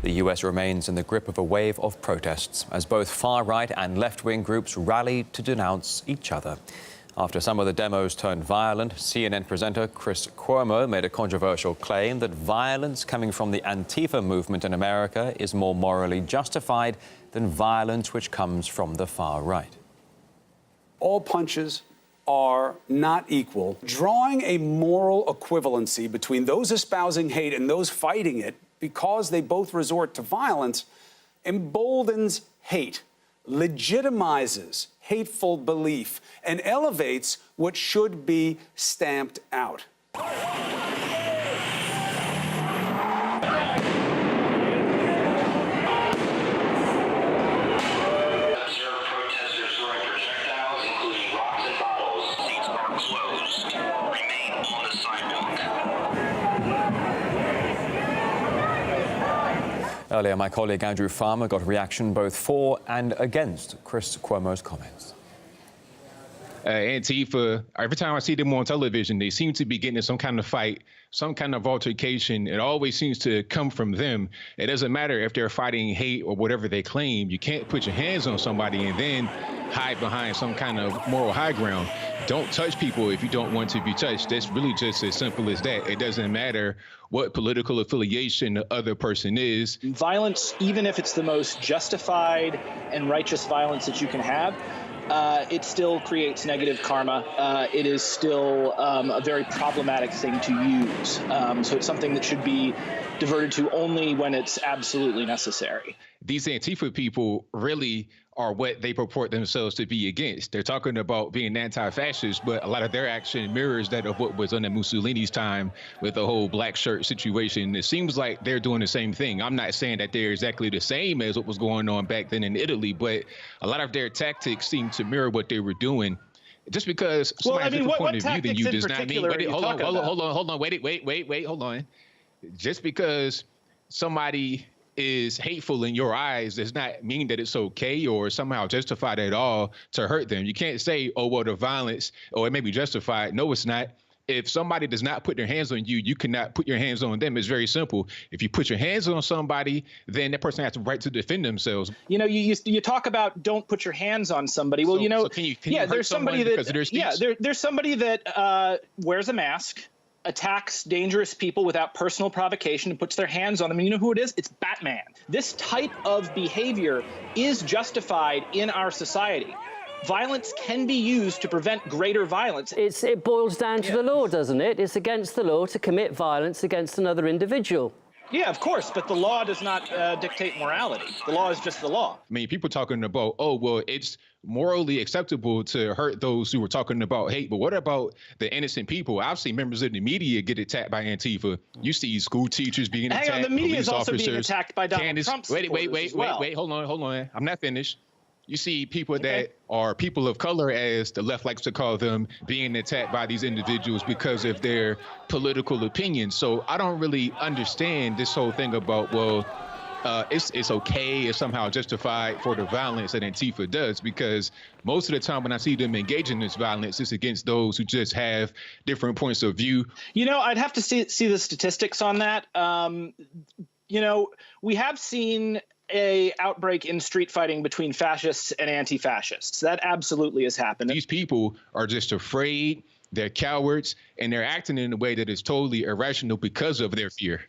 The US remains in the grip of a wave of protests as both far-right and left-wing groups rally to denounce each other. After some of the demos turned violent, CNN presenter Chris Cuomo made a controversial claim that violence coming from the Antifa movement in America is more morally justified than violence which comes from the far right. All punches are not equal. Drawing a moral equivalency between those espousing hate and those fighting it because they both resort to violence emboldens hate, legitimizes hateful belief, and elevates what should be stamped out. Earlier, my colleague Andrew Farmer got a reaction both for and against Chris Cuomo's comments. Antifa, every time I see them on television, they seem to be getting in some kind of fight, some kind of altercation. It always seems to come from them. It doesn't matter if they're fighting hate or whatever they claim. You can't put your hands on somebody and then hide behind some kind of moral high ground. Don't touch people if you don't want to be touched. That's really just as simple as that. It doesn't matter what political affiliation the other person is. Violence, even if it's the most justified and righteous violence that you can have, it still creates negative karma. It is still a very problematic thing to use. So it's something that should be diverted to only when it's absolutely necessary. These Antifa people really are what they purport themselves to be against. They're talking about being anti-fascist, but a lot of their action mirrors that of what was under Mussolini's time with the whole black shirt situation. It seems like they're doing the same thing. I'm not saying that they're exactly the same as what was going on back then in Italy, but a lot of their tactics seem to mirror what they were doing. Just because somebody has a different point of view than you does not mean. Hold on. Just because somebody is hateful in your eyes does not mean that it's okay or somehow justified at all to hurt them. You can't say, oh, well, the violence, or it may be justified. No, it's not. If somebody does not put their hands on you, you cannot put your hands on them. It's very simple. If you put your hands on somebody, then that person has the right to defend themselves. You know, you talk about don't put your hands on somebody. Well, so can you there's somebody that there's somebody that wears a mask, attacks dangerous people without personal provocation and puts their hands on them. And you know who it is? It's Batman. This type of behavior is justified in our society. Violence can be used to prevent greater violence. It boils down to the law, doesn't it? It's against the law to commit violence against another individual. Yeah, of course, but the law does not dictate morality. The law is just the law. I mean, people talking about, oh, well, it's morally acceptable to hurt those who were talking about hate, but what about the innocent people? I've seen members of the media get attacked by Antifa. You see school teachers being attacked, hang on, the media is also officers, being attacked by Donald Trump supporters wait, hold on. I'm not finished. You see people that are people of color, as the left likes to call them, being attacked by these individuals because of their political opinions. So I don't really understand this whole thing about, well, it's okay, it's somehow justified for the violence that Antifa does, because most of the time when I see them engage in this violence, it's against those who just have different points of view. You know, I'd have to see the statistics on that. You know, we have seen a outbreak in street fighting between fascists and anti-fascists. That absolutely has happened. These people are just afraid, they're cowards, and they're acting in a way that is totally irrational because of their fear.